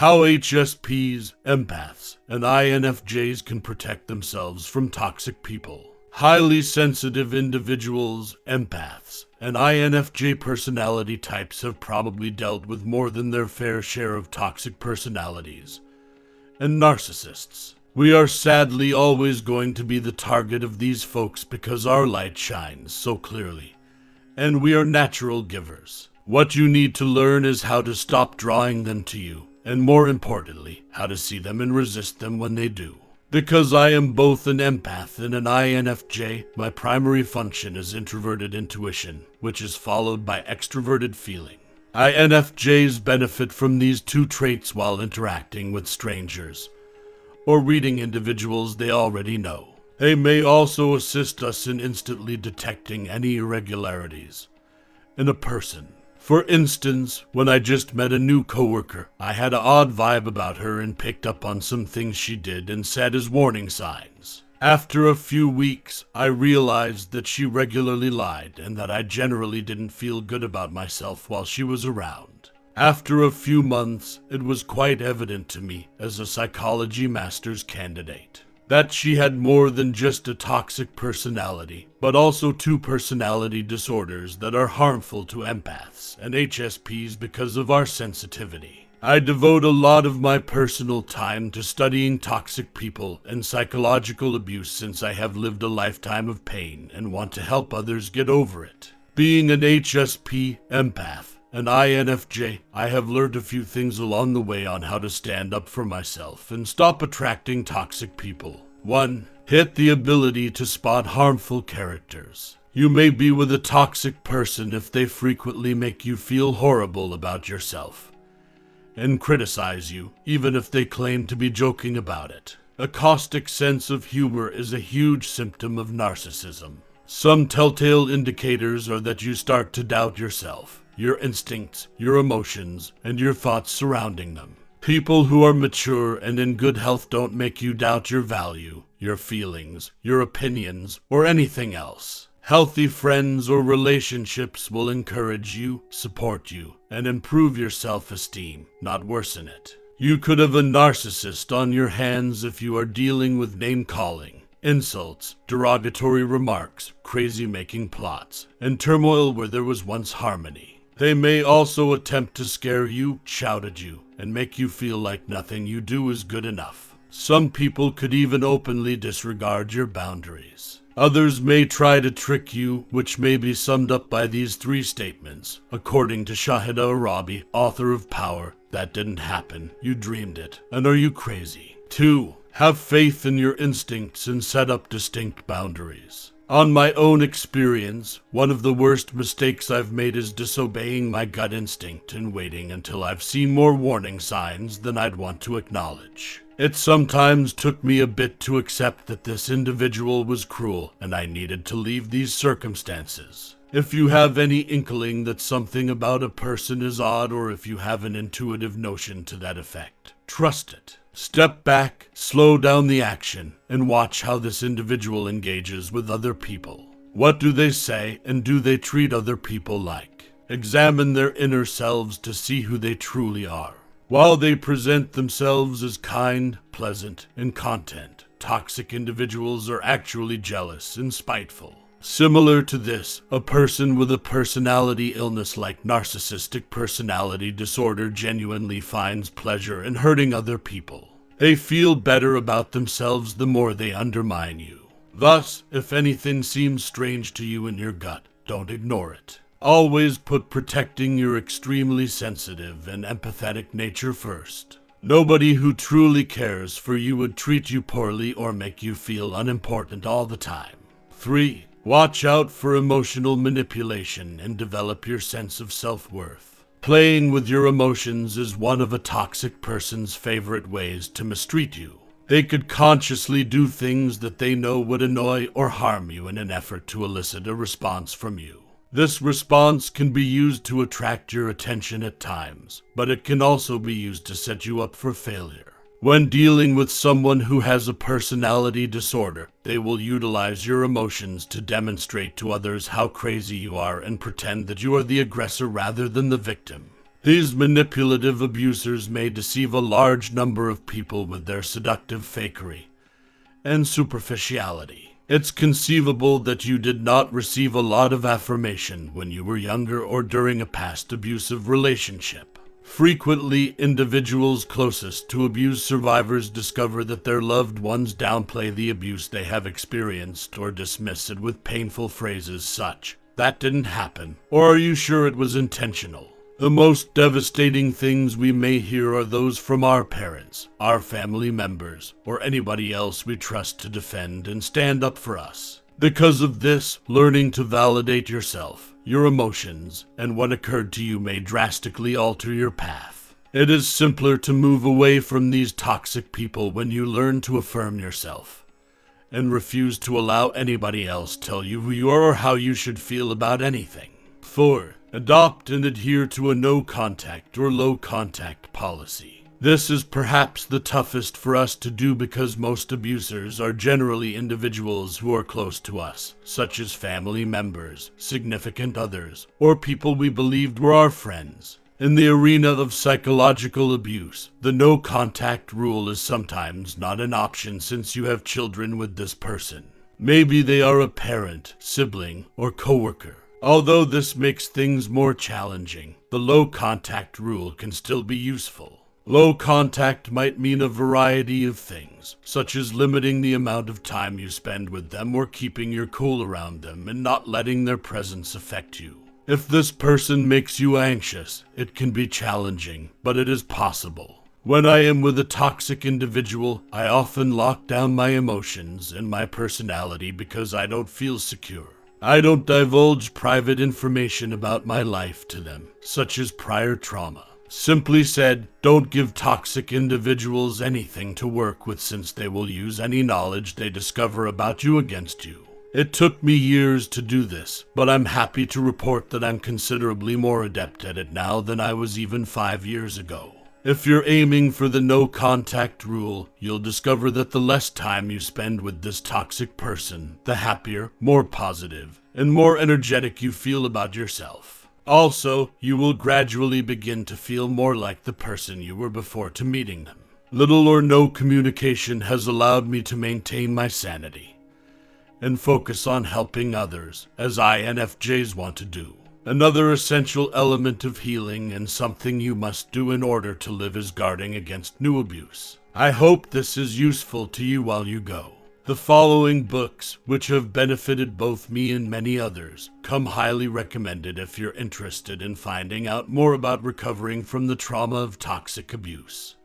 How HSPs, empaths, and INFJs can protect themselves from toxic people. Highly sensitive individuals, empaths, and INFJ personality types have probably dealt with more than their fair share of toxic personalities and narcissists. We are sadly always going to be the target of these folks because our light shines so clearly, and we are natural givers. What you need to learn is how to stop drawing them to you, and more importantly, how to see them and resist them when they do. Because I am both an empath and an INFJ, my primary function is introverted intuition, which is followed by extroverted feeling. INFJs benefit from these two traits while interacting with strangers, or reading individuals they already know. They may also assist us in instantly detecting any irregularities in a person. For instance, when I just met a new coworker, I had an odd vibe about her and picked up on some things she did and said as warning signs. After a few weeks, I realized that she regularly lied and that I generally didn't feel good about myself while she was around. After a few months, it was quite evident to me, as a psychology master's candidate, that she had more than just a toxic personality, but also two personality disorders that are harmful to empaths and HSPs because of our sensitivity. I devote a lot of my personal time to studying toxic people and psychological abuse since I have lived a lifetime of pain and want to help others get over it. Being an HSP, empath, and INFJ, I have learned a few things along the way on how to stand up for myself and stop attracting toxic people. 1. Hit the ability to spot harmful characters. You may be with a toxic person if they frequently make you feel horrible about yourself and criticize you, even if they claim to be joking about it. A caustic sense of humor is a huge symptom of narcissism. Some telltale indicators are that you start to doubt yourself, your instincts, your emotions, and your thoughts surrounding them. People who are mature and in good health don't make you doubt your value, your feelings, your opinions, or anything else. Healthy friends or relationships will encourage you, support you, and improve your self-esteem, not worsen it. You could have a narcissist on your hands if you are dealing with name-calling, insults, derogatory remarks, crazy-making plots, and turmoil where there was once harmony. They may also attempt to scare you, shout at you, and make you feel like nothing you do is good enough. Some people could even openly disregard your boundaries. Others may try to trick you, which may be summed up by these 3 statements. According to Shahida Arabi, author of Power, that didn't happen, you dreamed it, and are you crazy? 2. Have faith in your instincts and set up distinct boundaries. On my own experience, one of the worst mistakes I've made is disobeying my gut instinct and waiting until I've seen more warning signs than I'd want to acknowledge. It sometimes took me a bit to accept that this individual was cruel and I needed to leave these circumstances. If you have any inkling that something about a person is odd, or if you have an intuitive notion to that effect, trust it. Step back, slow down the action, and watch how this individual engages with other people. What do they say, and do they treat other people like? Examine their inner selves to see who they truly are. While they present themselves as kind, pleasant, and content, toxic individuals are actually jealous and spiteful. Similar to this, a person with a personality illness like narcissistic personality disorder genuinely finds pleasure in hurting other people. They feel better about themselves the more they undermine you. Thus, if anything seems strange to you in your gut, don't ignore it. Always put protecting your extremely sensitive and empathetic nature first. Nobody who truly cares for you would treat you poorly or make you feel unimportant all the time. 3. Watch out for emotional manipulation and develop your sense of self-worth. Playing with your emotions is one of a toxic person's favorite ways to mistreat you. They could consciously do things that they know would annoy or harm you in an effort to elicit a response from you. This response can be used to attract your attention at times, but it can also be used to set you up for failure. When dealing with someone who has a personality disorder, they will utilize your emotions to demonstrate to others how crazy you are and pretend that you are the aggressor rather than the victim. These manipulative abusers may deceive a large number of people with their seductive fakery and superficiality. It's conceivable that you did not receive a lot of affirmation when you were younger or during a past abusive relationship. Frequently, individuals closest to abuse survivors discover that their loved ones downplay the abuse they have experienced or dismiss it with painful phrases such, "That didn't happen," or "Are you sure it was intentional?" The most devastating things we may hear are those from our parents, our family members, or anybody else we trust to defend and stand up for us. Because of this, learning to validate yourself, your emotions, and what occurred to you may drastically alter your path. It is simpler to move away from these toxic people when you learn to affirm yourself and refuse to allow anybody else tell you who you are or how you should feel about anything. 4. Adopt and adhere to a no-contact or low-contact policy. This is perhaps the toughest for us to do because most abusers are generally individuals who are close to us, such as family members, significant others, or people we believed were our friends. In the arena of psychological abuse, the no-contact rule is sometimes not an option since you have children with this person. Maybe they are a parent, sibling, or coworker. Although this makes things more challenging, the low-contact rule can still be useful. Low contact might mean a variety of things, such as limiting the amount of time you spend with them or keeping your cool around them and not letting their presence affect you. If this person makes you anxious, it can be challenging, but it is possible. When I am with a toxic individual, I often lock down my emotions and my personality because I don't feel secure. I don't divulge private information about my life to them, such as prior trauma. Simply said, don't give toxic individuals anything to work with since they will use any knowledge they discover about you against you. It took me years to do this, but I'm happy to report that I'm considerably more adept at it now than I was even 5 years ago. If you're aiming for the no-contact rule, you'll discover that the less time you spend with this toxic person, the happier, more positive, and more energetic you feel about yourself. Also, you will gradually begin to feel more like the person you were before to meeting them. Little or no communication has allowed me to maintain my sanity and focus on helping others, as INFJs want to do. Another essential element of healing and something you must do in order to live is guarding against new abuse. I hope this is useful to you while you go. The following books, which have benefited both me and many others, come highly recommended if you're interested in finding out more about recovering from the trauma of toxic abuse.